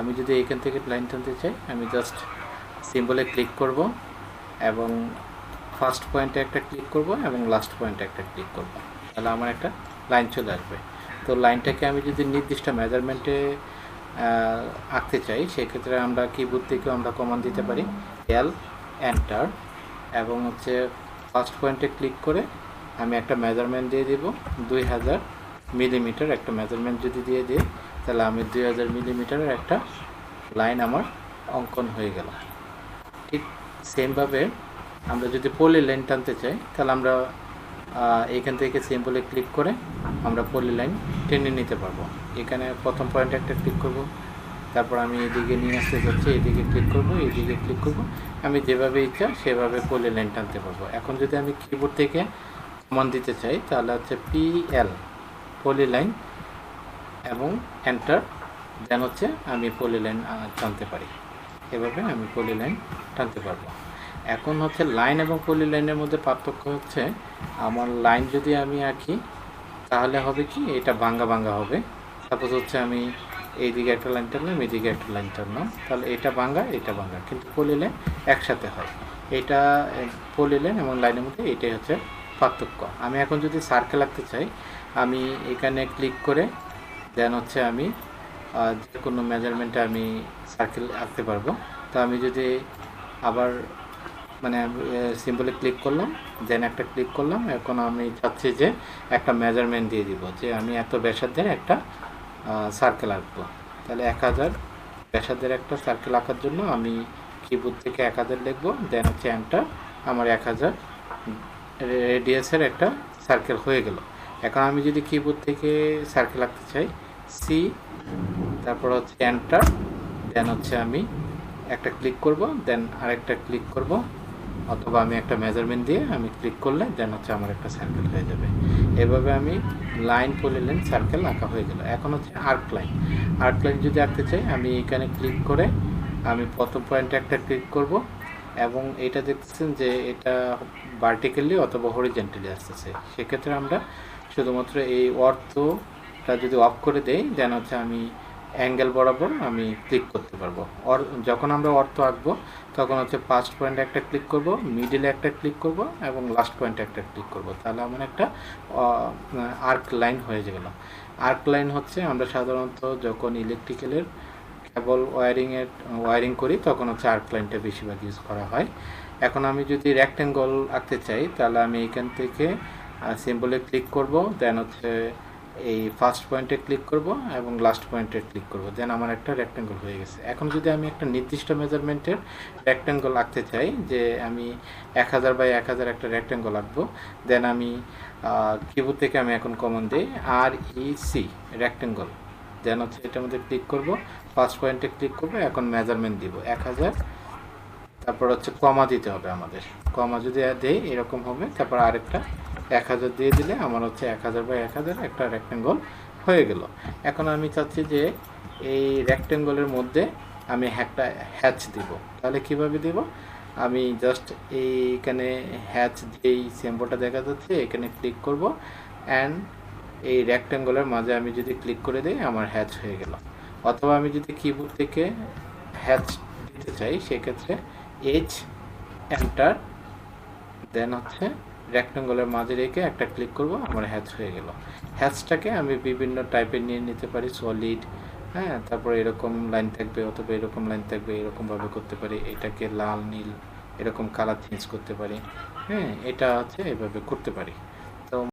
আমি যদি এইখান থেকে লাইন টানতে চাই, আমি জাস্ট সিম্বলে ক্লিক করব এবং ফার্স্ট পয়েন্টে একটা ক্লিক করব এবং লাস্ট পয়েন্টে একটা ক্লিক করব, তাহলে আমার একটা লাইন চলে আসবে। তো লাইনটাকে আমি যদি নির্দিষ্ট মেজারমেন্টে আঁকতে চাই, সেক্ষেত্রে আমরা কিবোর্ড থেকেও আমরা কমান্ড দিতে পারি এল এন্টার, এবং হচ্ছে ফার্স্ট পয়েন্টে ক্লিক করে আমি একটা মেজারমেন্ট দিয়ে দিব 2000 মিলিমিটার। একটা মেজারমেন্ট যদি দিয়ে দিই, তাহলে আমি 2000 মিলিমিটারের একটা লাইন আমার অঙ্কন হয়ে গেল। ঠিক সেমভাবে আমরা যদি পলি লাইন টানতে চাই, তাহলে আমরা এইখান থেকে সিম্বলে ক্লিক করে আমরা পলি লাইন টেনে নিতে পারবো। এখানে প্রথম পয়েন্টে একটা ক্লিক করব, তারপর আমি এদিকে নিয়ে আসতে যাচ্ছি, এদিকে ক্লিক করব, এদিকে ক্লিক করব, আমি যেভাবে ইচ্ছা সেভাবে পলি লাইন টানতে পারবো। এখন যদি আমি কিবোর্ড থেকে কমান্ড দিতে চাই, তাহলে হচ্ছে PL পলি লাইন এবং এন্টার, দেন হচ্ছে আমি পলি লাইন টানতে পারি। এভাবে আমি পলি লাইন টানতে পারবো। এখন হচ্ছে লাইন এবং পলি লাইনের মধ্যে পার্থক্য হচ্ছে, আমার লাইন যদি আমি আঁকি তাহলে হবে কি, এটা ভাঙ্গা ভাঙ্গা হবে। সাপোজ হচ্ছে আমি এইদিকে একটা লাইন টানলাম, এইদিকে একটা লাইন টানলাম, তাহলে এটা ভাঙ্গা এটা ভাঙ্গা, কিন্তু পলি লাইন একসাথে হয়। এটা পলি লাইন এবং লাইনের মধ্যে এটাই হচ্ছে পার্থক্য। আমি এখন যদি সার্কেল আঁকতে চাই, আমি এখানে ক্লিক করে দেন হচ্ছে আমি যে কোনো মেজারমেন্টে আমি সার্কেল আঁকতে পারবো। তো আমি যদি আবার মানে সিম্বলে ক্লিক করলাম, দেন একটা ক্লিক করলাম, এখন আমি চাচ্ছি যে একটা মেজারমেন্ট দিয়ে দিব যে আমি এত ব্যাসার্ধের একটা সার্কেল আঁকবো। তাহলে 1000 ব্যাসার্ধের একটা সার্কেল আঁকার জন্য আমি কিবোর্ড থেকে 1000 লিখবো, দেন হচ্ছে এন্টার, আমার 1000 রেডিয়াসের একটা সার্কেল হয়ে গেল। এখন আমি যদি কিবোর্ড থেকে সার্কেল আঁকতে চাই, সি, তারপর হচ্ছে এন্টার, দেন হচ্ছে আমি একটা ক্লিক করব, দেন আরেকটা ক্লিক করব, অথবা আমি একটা মেজারমেন্ট দিয়ে আমি ক্লিক করলে দেন হচ্ছে আমার একটা সার্কেল হয়ে যাবে। এভাবে আমি লাইন পলি লাইন সার্কেল আঁকা হয়ে গেল। এখন হচ্ছে আর্ক লাইন। আর্ক লাইন যদি আঁকতে চাই, আমি এখানে ক্লিক করে আমি প্রথম পয়েন্টে একটা ক্লিক করব, এবং এটা দেখছেন যে এটা ভার্টিক্যালি অথবা হরিজেন্টালি আসতেছে। সেক্ষেত্রে আমরা শুধুমাত্র এই অর্থটা যদি অফ করে দেই, দেন হচ্ছে আমি অ্যাঙ্গেল বরাবর আমি ক্লিক করতে পারবো। যখন আমরা অর্থ আঁকবো, তখন হচ্ছে ফার্স্ট পয়েন্টে একটা ক্লিক করব, মিডিলে একটা ক্লিক করব এবং লাস্ট পয়েন্টে একটা ক্লিক করব, তাহলে আমার একটা আর্ক লাইন হয়ে গেল। আর্ক লাইন হচ্ছে আমরা সাধারণত যখন ইলেকট্রিক্যালের কেবল ওয়ারিং করি, তখন হচ্ছে আর্ক লাইনটা বেশিরভাগ ইউজ করা হয়। এখন আমি যদি রেক্ট্যাঙ্গল আঁকতে চাই, তাহলে আমি এখান থেকে সিম্বলে ক্লিক করব, দেন হচ্ছে এই ফার্স্ট পয়েন্টে ক্লিক করব এবং লাস্ট পয়েন্টে ক্লিক করব, দেন আমার একটা রেক্ট্যাঙ্গল হয়ে গেছে। এখন যদি আমি একটা নির্দিষ্ট মেজারমেন্টের রেক্ট্যাঙ্গল আঁকতে চাই, যে আমি 1000 বাই 1000 একটা রেক্ট্যাঙ্গল আঁকবো, দেন আমি কিবোর্ড থেকে আমি এখন কমান্ড দিই REC রেক্ট্যাঙ্গল, দেন হচ্ছে এটার মধ্যে ক্লিক করব, ফার্স্ট পয়েন্টে ক্লিক করব, এখন মেজারমেন্ট দিব 1000, তারপর হচ্ছে কমা দিতে হবে আমাদের। কমা যদি দেই এরকম হবে, তারপর আরেকটা 1000 দিয়ে দিলে আমার হচ্ছে 1000 বাই 1000 একটা রেক্ট্যাঙ্গল হয়ে গেল। এখন আমি চাচ্ছি যে এই রেক্ট্যাঙ্গলের মধ্যে আমি একটা হ্যাচ দিব। তাহলে কিভাবে দিব, আমি জাস্ট এইখানে হ্যাচ যেই সিম্বলটা দেখা যাচ্ছে এখানে ক্লিক করব, অ্যান্ড এই রেক্ট্যাঙ্গলের মাঝে আমি যদি ক্লিক করে দিই, আমার হ্যাচ হয়ে গেল। অথবা আমি যদি কিবোর্ড থেকে হ্যাচ দিতে চাই, সেক্ষেত্রে H এন্টার, দেন হচ্ছে রেক্ট্যাঙ্গলের মাঝে রেখে একটা ক্লিক করব, আমার হ্যাচ হয়ে গেল। হ্যাচটাকে আমি বিভিন্ন টাইপের নিয়ে নিতে পারি, সলিড, হ্যাঁ, তারপর এরকম লাইন থাকবে অথবা এরকম লাইন থাকবে, এরকমভাবে করতে পারি। এটাকে লাল নীল এরকম কালার চেঞ্জ করতে পারি, হ্যাঁ, এটা হচ্ছে এভাবে করতে পারি।